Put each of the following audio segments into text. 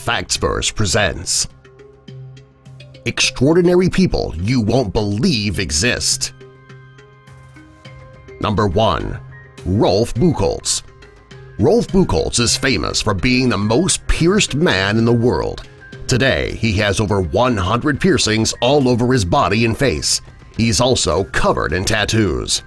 Factsverse presents Extraordinary People You Won't Believe Exist. Number 1. Rolf Buchholz. Rolf Buchholz is famous for being the most pierced man in the world. Today, he has over 100 piercings all over his body and face. He's also covered in tattoos.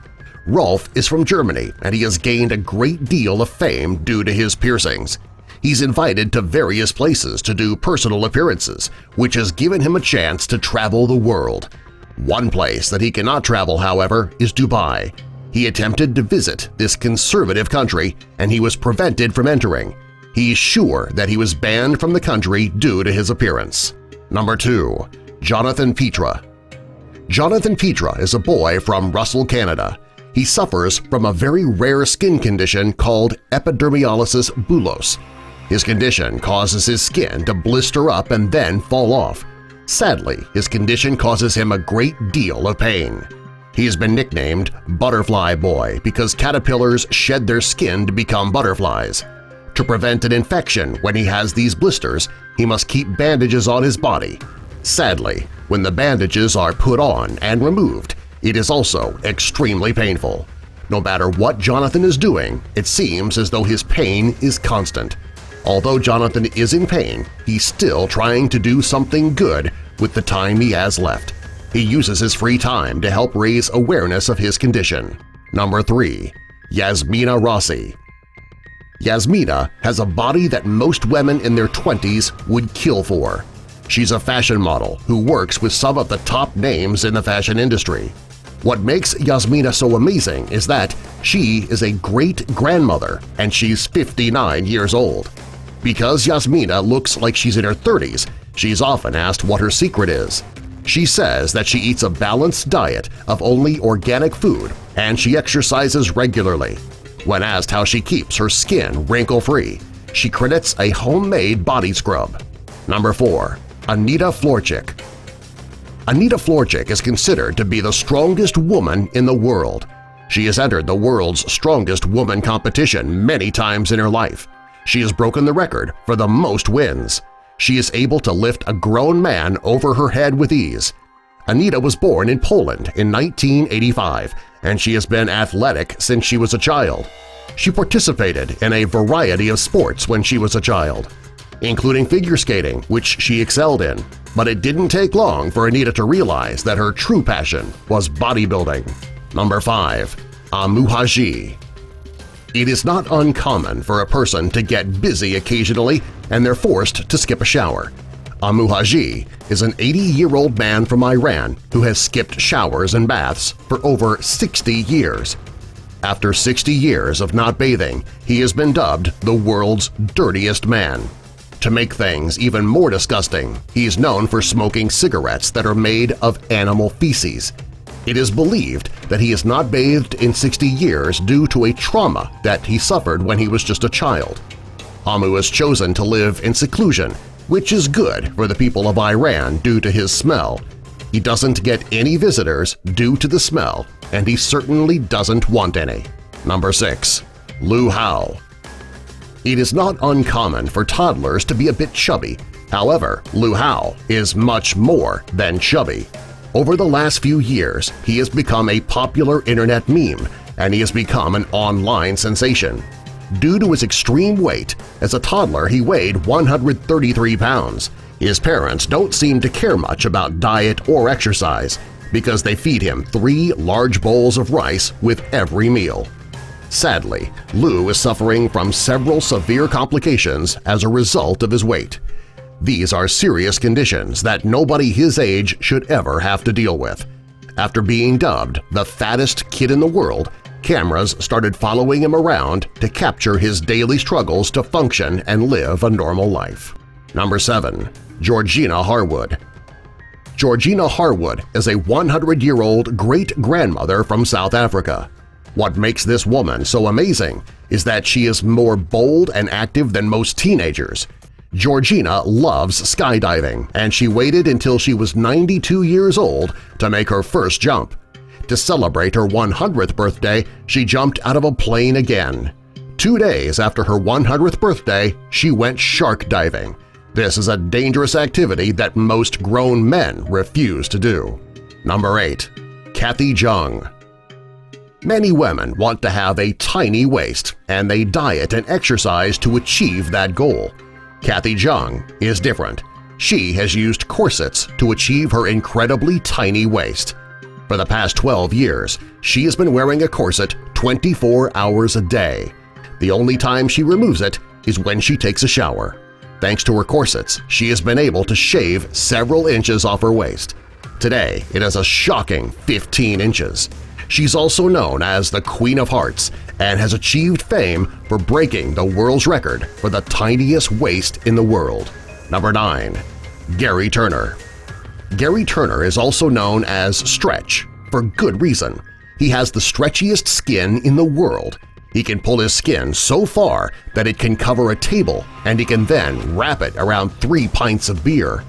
Rolf is from Germany, and he has gained a great deal of fame due to his piercings. He's invited to various places to do personal appearances, which has given him a chance to travel the world. One place that he cannot travel, however, is Dubai. He attempted to visit this conservative country, and he was prevented from entering. He's sure that he was banned from the country due to his appearance. Number 2. Jonathan Petra. Jonathan Petra is a boy from Russell, Canada. He suffers from a very rare skin condition called epidermolysis bullosa. His condition causes his skin to blister up and then fall off. Sadly, his condition causes him a great deal of pain. He has been nicknamed Butterfly Boy because caterpillars shed their skin to become butterflies. To prevent an infection when he has these blisters, he must keep bandages on his body. Sadly, when the bandages are put on and removed, it is also extremely painful. No matter what Jonathan is doing, it seems as though his pain is constant. Although Jonathan is in pain, he's still trying to do something good with the time he has left. He uses his free time to help raise awareness of his condition. Number 3. Yasmina Rossi. Yasmina has a body that most women in their 20s would kill for. She's a fashion model who works with some of the top names in the fashion industry. What makes Yasmina so amazing is that she is a great-grandmother and she's 59 years old. Because Yasmina looks like she's in her 30s, she's often asked what her secret is. She says that she eats a balanced diet of only organic food and she exercises regularly. When asked how she keeps her skin wrinkle-free, she credits a homemade body scrub. Number 4. Anita Florczyk. Anita Florczyk is considered to be the strongest woman in the world. She has entered the world's strongest woman competition many times in her life. She has broken the record for the most wins. She is able to lift a grown man over her head with ease. Anita was born in Poland in 1985, and she has been athletic since she was a child. She participated in a variety of sports when she was a child, including figure skating, which she excelled in, but it didn't take long for Anita to realize that her true passion was bodybuilding. Number 5. Amu Haji. It is not uncommon for a person to get busy occasionally and they're forced to skip a shower. Amu Haji is an 80-year-old man from Iran who has skipped showers and baths for over 60 years. After 60 years of not bathing, he has been dubbed the world's dirtiest man. To make things even more disgusting, he is known for smoking cigarettes that are made of animal feces. It is believed that he has not bathed in 60 years due to a trauma that he suffered when he was just a child. Amu has chosen to live in seclusion, which is good for the people of Iran due to his smell. He doesn't get any visitors due to the smell, and he certainly doesn't want any. Number 6. Lu Hao. It is not uncommon for toddlers to be a bit chubby. However, Lu Hao is much more than chubby. Over the last few years, he has become a popular internet meme, and he has become an online sensation. Due to his extreme weight, as a toddler he weighed 133 pounds. His parents don't seem to care much about diet or exercise because they feed him 3 large bowls of rice with every meal. Sadly, Lu is suffering from several severe complications as a result of his weight. These are serious conditions that nobody his age should ever have to deal with. After being dubbed the fattest kid in the world, cameras started following him around to capture his daily struggles to function and live a normal life. Number 7. Georgina Harwood. Georgina Harwood is a 100-year-old great-grandmother from South Africa. What makes this woman so amazing is that she is more bold and active than most teenagers. Georgina loves skydiving, and she waited until she was 92 years old to make her first jump. To celebrate her 100th birthday, she jumped out of a plane again. 2 days after her 100th birthday, she went shark diving. This is a dangerous activity that most grown men refuse to do. Number 8. Kathy Jung. Many women want to have a tiny waist, and they diet and exercise to achieve that goal. Kathy Jung is different. She has used corsets to achieve her incredibly tiny waist. For the past 12 years, she has been wearing a corset 24 hours a day. The only time she removes it is when she takes a shower. Thanks to her corsets, she has been able to shave several inches off her waist. Today, it is a shocking 15 inches. She's also known as the Queen of Hearts and has achieved fame for breaking the world's record for the tiniest waist in the world. Number 9. Gary Turner. Gary Turner is also known as Stretch, for good reason. He has the stretchiest skin in the world. He can pull his skin so far that it can cover a table, and he can then wrap it around 3 pints of beer.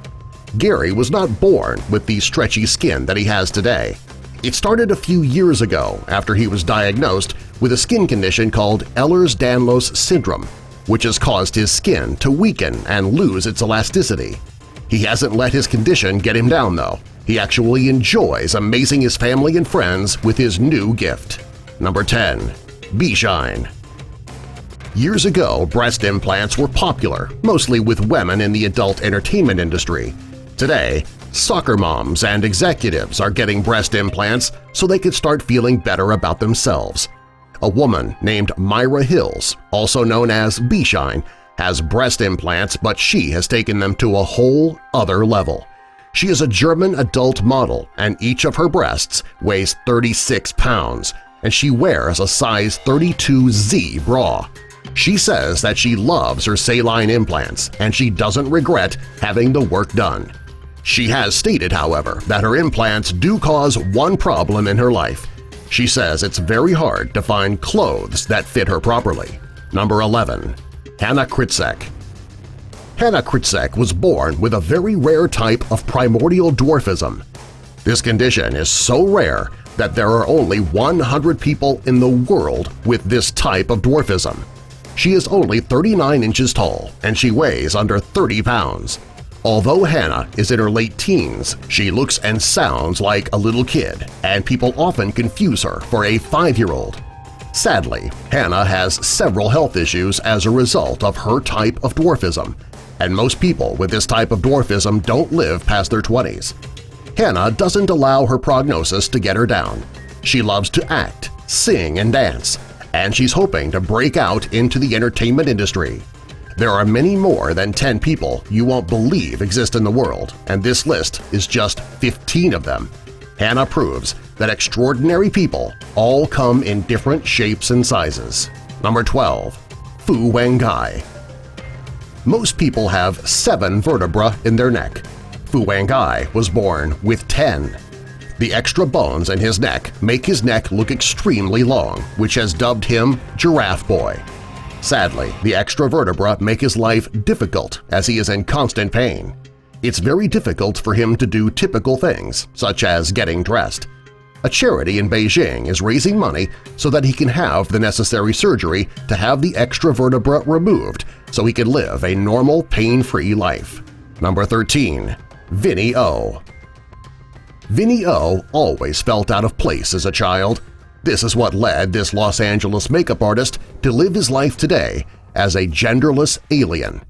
Gary was not born with the stretchy skin that he has today. It started a few years ago after he was diagnosed with a skin condition called Ehlers-Danlos syndrome, which has caused his skin to weaken and lose its elasticity. He hasn't let his condition get him down, though. He actually enjoys amazing his family and friends with his new gift. Number 10. B-Shine. Years ago, breast implants were popular, mostly with women in the adult entertainment industry. Today, soccer moms and executives are getting breast implants so they can start feeling better about themselves. A woman named Myra Hills, also known as B-Shine, has breast implants, but she has taken them to a whole other level. She is a German adult model, and each of her breasts weighs 36 pounds, and she wears a size 32Z bra. She says that she loves her saline implants, and she doesn't regret having the work done. She has stated, however, that her implants do cause one problem in her life. She says it's very hard to find clothes that fit her properly. Number 11. Hannah Kritzek. Hannah Kritzek was born with a very rare type of primordial dwarfism. This condition is so rare that there are only 100 people in the world with this type of dwarfism. She is only 39 inches tall and she weighs under 30 pounds. Although Hannah is in her late teens, she looks and sounds like a little kid, and people often confuse her for a 5-year-old. Sadly, Hannah has several health issues as a result of her type of dwarfism, and most people with this type of dwarfism don't live past their 20s. Hannah doesn't allow her prognosis to get her down. She loves to act, sing, and dance, and she's hoping to break out into the entertainment industry. There are many more than 10 people you won't believe exist in the world, and this list is just 15 of them. Hannah proves that extraordinary people all come in different shapes and sizes. Number 12. Fu Wangai. Most people have 7 vertebrae in their neck. Fu Wangai was born with 10. The extra bones in his neck make his neck look extremely long, which has dubbed him Giraffe Boy. Sadly, the extra vertebrae make his life difficult as he is in constant pain. It's very difficult for him to do typical things, such as getting dressed. A charity in Beijing is raising money so that he can have the necessary surgery to have the extra vertebra removed so he can live a normal, pain-free life. Number 13. Vinny O. Vinny O always felt out of place as a child. This is what led this Los Angeles makeup artist to live his life today as a genderless alien.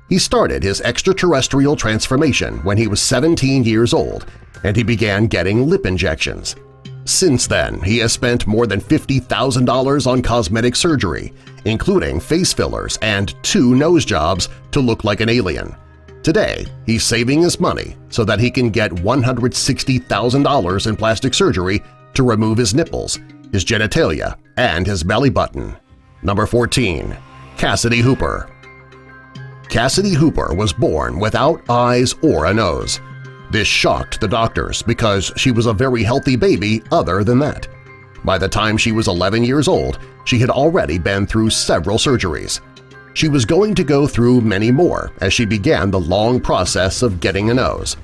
He started his extraterrestrial transformation when he was 17 years old, and he began getting lip injections. Since then, he has spent more than $50,000 on cosmetic surgery, including face fillers and 2 nose jobs to look like an alien. Today, he's saving his money so that he can get $160,000 in plastic surgery to remove his nipples, his genitalia, and his belly button. Number 14. Cassidy Hooper. Cassidy Hooper was born without eyes or a nose. This shocked the doctors because she was a very healthy baby other than that. By the time she was 11 years old, she had already been through several surgeries. She was going to go through many more as she began the long process of getting a nose.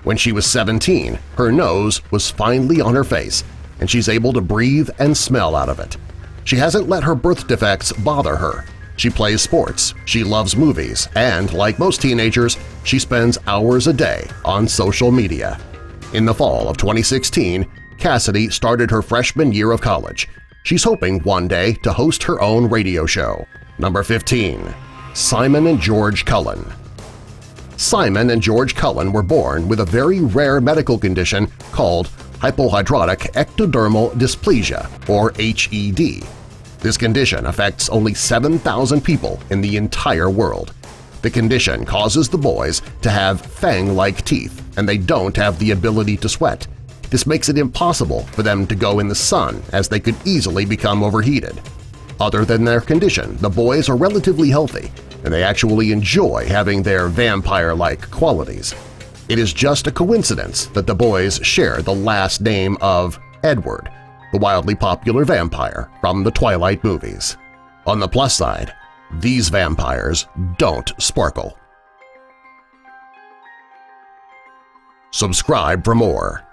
When she was 17, her nose was finally on her face, and she's able to breathe and smell out of it. She hasn't let her birth defects bother her. She plays sports, she loves movies, and like most teenagers, she spends hours a day on social media. In the fall of 2016, Cassidy started her freshman year of college. She's hoping one day to host her own radio show. Number 15. Simon and George Cullen. Simon and George Cullen were born with a very rare medical condition called hypohidrotic ectodermal dysplasia, or HED. This condition affects only 7,000 people in the entire world. The condition causes the boys to have fang-like teeth, and they don't have the ability to sweat. This makes it impossible for them to go in the sun, as they could easily become overheated. Other than their condition, the boys are relatively healthy, and they actually enjoy having their vampire-like qualities. It is just a coincidence that the boys share the last name of Edward, the wildly popular vampire from the Twilight movies. On the plus side, these vampires don't sparkle. Subscribe for more.